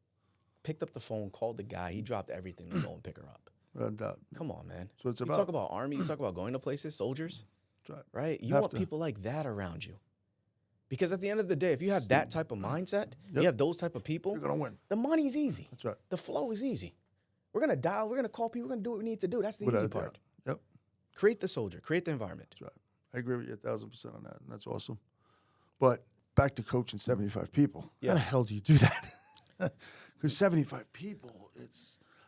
Picked up the phone, called the guy. He dropped everything to go and pick her up.
Without doubt.
Come on, man.
That's what it's
You
about.
talk about army. You talk about going to places, soldies,
That's right.
right? You
Have
want
to.
people like that around you. Because at the end of the day, if you have that type of mindset, you have those type of people,
You're going to win.
the money's easy.
That's right.
The flow is easy. We're going to dial, we're going to call people, we're going to do what we need to do. That's the
Without
easy
a doubt.
part.
Yep.
Create the soldier, create the environment.
That's right. I agree with you 1,000% on that, and that's awesome. But back to coaching 75 people.
Yeah.
How the hell do you do that? Because 75 people,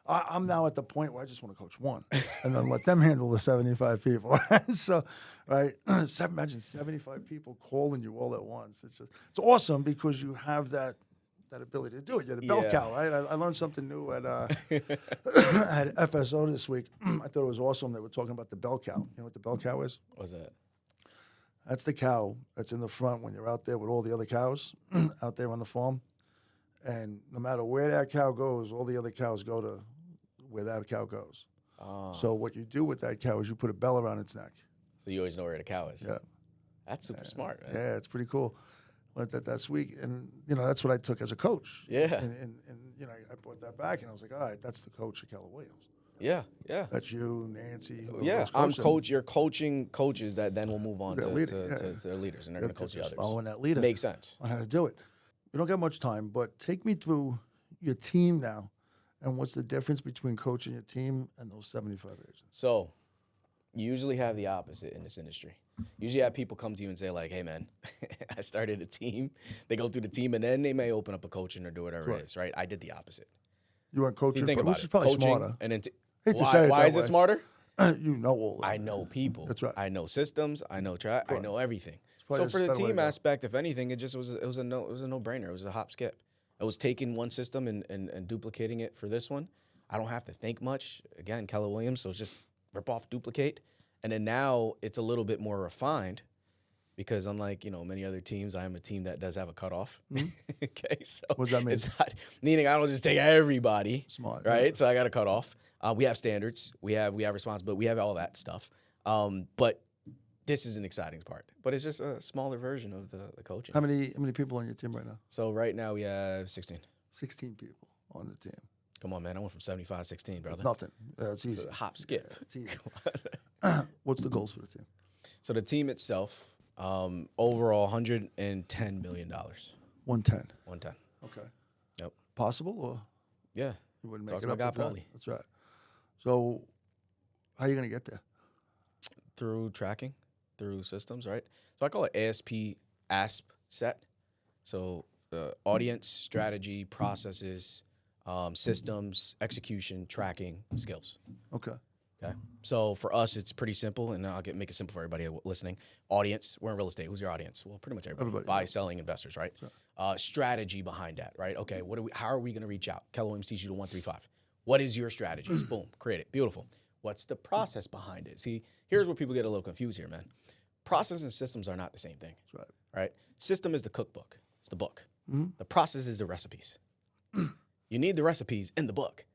I'm now at the point where I just want to coach one and then let them handle the 75 people. So, right, imagine 75 people calling you all at once. It's awesome because you have that ability to do it. You're the bell cow, right? I learned something new at at FSO this week. I thought it was awesome. They were talking about the bell cow. You know what the bell cow is?
What's that?
That's the cow that's in the front when you're out there with all the other cows out there on the farm. And no matter where that cow goes, all the other cows go to where that cow goes.
Oh.
So what you do with that cow is you put a bell around its neck.
So you always know where the cow is.
Yeah.
That's super smart, man.
Yeah, it's pretty cool. Learned that this week. And, that's what I took as a coach.
Yeah.
And I brought that back, and I was like, all right, that's the coach of Keller Williams.
Yeah, yeah.
That's you, Nancy.
Yeah, I'm coach. You're coaching coaches that then will move on to their leaders, and they're going to coach the
Just
others.
Following that leader.
Makes sense.
On how to do it. We don't got much time, but take me through your team now, and what's the difference between coaching your team and those 75 agents?
So, you usually have the opposite in this industry. Usually have people come to you and say like, hey man, I started a team. They go through the team and then they may open up a coaching or do whatever it is, right? I did the opposite.
You weren't coaching,
So you think about
which
it.
is probably
Coaching
smarter.
and then
Hate to say it
why
that
is it
way.
smarter?
You know all that.
I know people.
That's right.
I know systems. I know track. I know everything.
probably
So for the
just a better way to
team
go.
aspect, if anything, it was a no-brainer. It was a hop skip. I was taking one system and duplicating it for this one. I don't have to think much. Again, Keller Williams, so it's just rip off, duplicate. And then now it's a little bit more refined because unlike, many other teams, I am a team that does have a cutoff. Mm-hmm. Okay, so
what does that mean?
It's not, meaning I don't just take everybody.
Smart.
Right?
Yeah.
So I got a cutoff. We have standards. We have responsibility. We have all that stuff. But this is an exciting part. But it's just a smaller version of the coaching.
How many people on your team right now?
So right now we have 16.
16 people on the team.
Come on, man. I went from 75 to 16, brother.
Nothing. It's easy.
It's a hop, skip.
Yeah, it's easy. What's the goals for the team?
So the team itself, overall, $110 million.
110.
110.
Okay.
Yep.
Possible or
Yeah.
you wouldn't
Talk
make it
to
up
my guy,
with that?
Paulie.
That's right. So how are you going to get there?
Through tracking, through systems, right? So I call it ASP set. So audience, strategy, processes, systems, execution, tracking, skills.
Okay.
Okay. So for us, it's pretty simple, and I'll make it simple for everybody listening. Audience, we're in real estate. Who's your audience? Well, pretty much everybody. Buy, selling investors, right? Sure. Strategy behind that, right? Okay, how are we going to reach out? Keller Williams teaches you to 135. What is your strategies? Boom, create it. Beautiful. What's the process behind it? See, here's where people get a little confused here, man. Process and systems are not the same thing.
That's right.
Right? System is the cookbook. It's the book.
Mm-hmm.
The process is the recipes. You need the recipes in the book.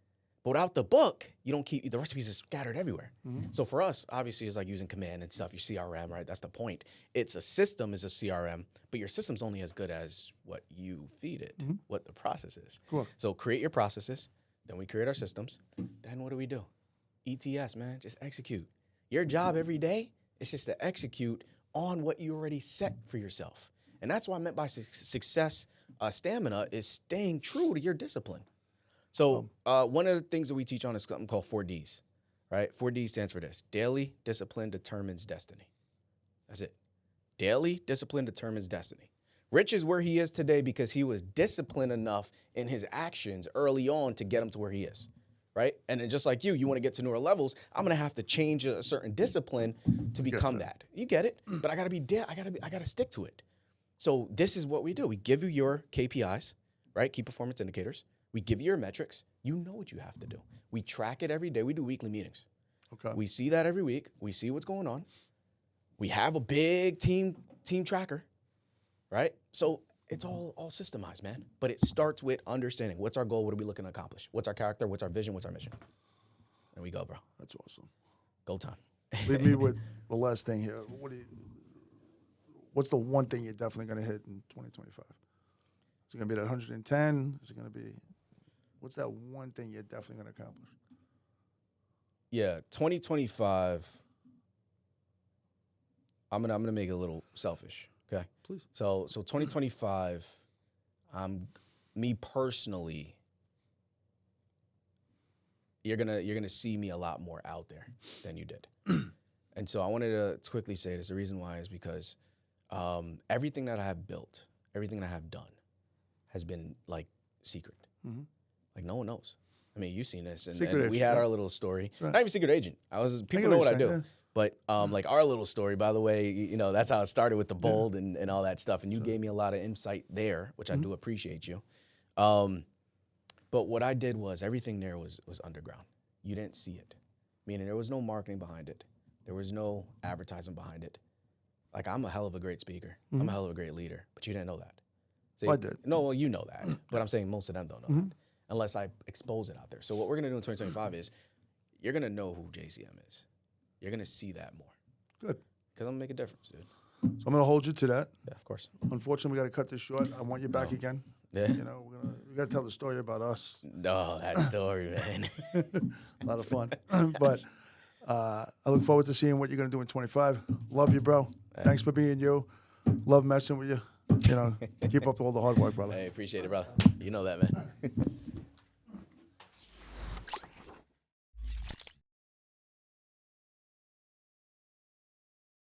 But without the book, you don't keep the recipes are scattered everywhere. Mm-hmm. So for us, obviously, it's like using command and stuff, your CRM, right? That's the point. It's a system is a CRM, but your system's only as good as what you feed it, what the process is.
Cool.
So create your processes, then we create our systems. Then what do? ETS, man, just execute. Your job every day is just to execute on what you already set for yourself. And that's what I meant by success stamina is staying true to your discipline. So one of the things that we teach on is something called 4Ds, right? 4D stands for this. Daily discipline determines destiny. That's it. Daily discipline determines destiny. Rich is where he is today because he was disciplined enough in his actions early on to get him to where he is, right? And then just like you want to get to newer levels, I'm going to have to change a certain discipline to become that. You get it? But I got to be I got to stick to it. So this is what we do. We give you your KPIs, right? Key performance indicators. We give you your metrics. You know what you have to do. We track it every day. We do weekly meetings.
Okay.
We see that every week. We see what's going on. We have a big team tracker, right? So it's all systemized, man. But it starts with understanding what's our goal, what are we looking to accomplish? What's our character, what's our vision, what's our mission? There we go, bro.
That's awesome.
Go time.
Leave me with the last thing here. What's the one thing you're definitely going to hit in 2025? Is it going to be that 110? Is it going to be... What's that one thing you're definitely going to accomplish?
Yeah, 2025, I'm gonna make it a little selfish, Okay.
Please.
So 2025, me personally, you're gonna see me a lot more out there than you did. And so I wanted to quickly say this. The reason why is because everything that I have built, everything that I have done, has been like secret.
Mm-hmm.
Like no one knows. I mean, you've seen this, and
Secret
we
agent,
had
right.
our little story.
Right.
Not even secret agent. People
get
know
what
what I
you're
do.
saying,
But like our little story, by the way, that's how it started with the bold and all that stuff. And you gave me a lot of insight there, which I do appreciate you. But what I did was everything there was underground. You didn't see it, meaning there was no marketing behind it. There was no advertisement behind it. Like, I'm a hell of a great speaker. I'm a hell of a great leader, but you didn't know that. See,
I did.
No, well, you know that, but I'm saying most of them don't know that unless I expose it out there. So what we're gonna do in 2025 is you're gonna know who JCM is. You're gonna see that more.
Good.
Because I'm gonna make a difference, dude.
So I'm going to hold you to that.
Yeah, of course.
Unfortunately, we got to cut this short. I want you back again.
Yeah.
You know, we got to tell the story about us.
No, that story, man.
A lot of fun. But I look forward to seeing what you're going to do in 25. Love you, bro. Thanks for being you. Love messing with you. You know, keep up all the hard work, brother.
Hey, appreciate it, brother. You know that, man.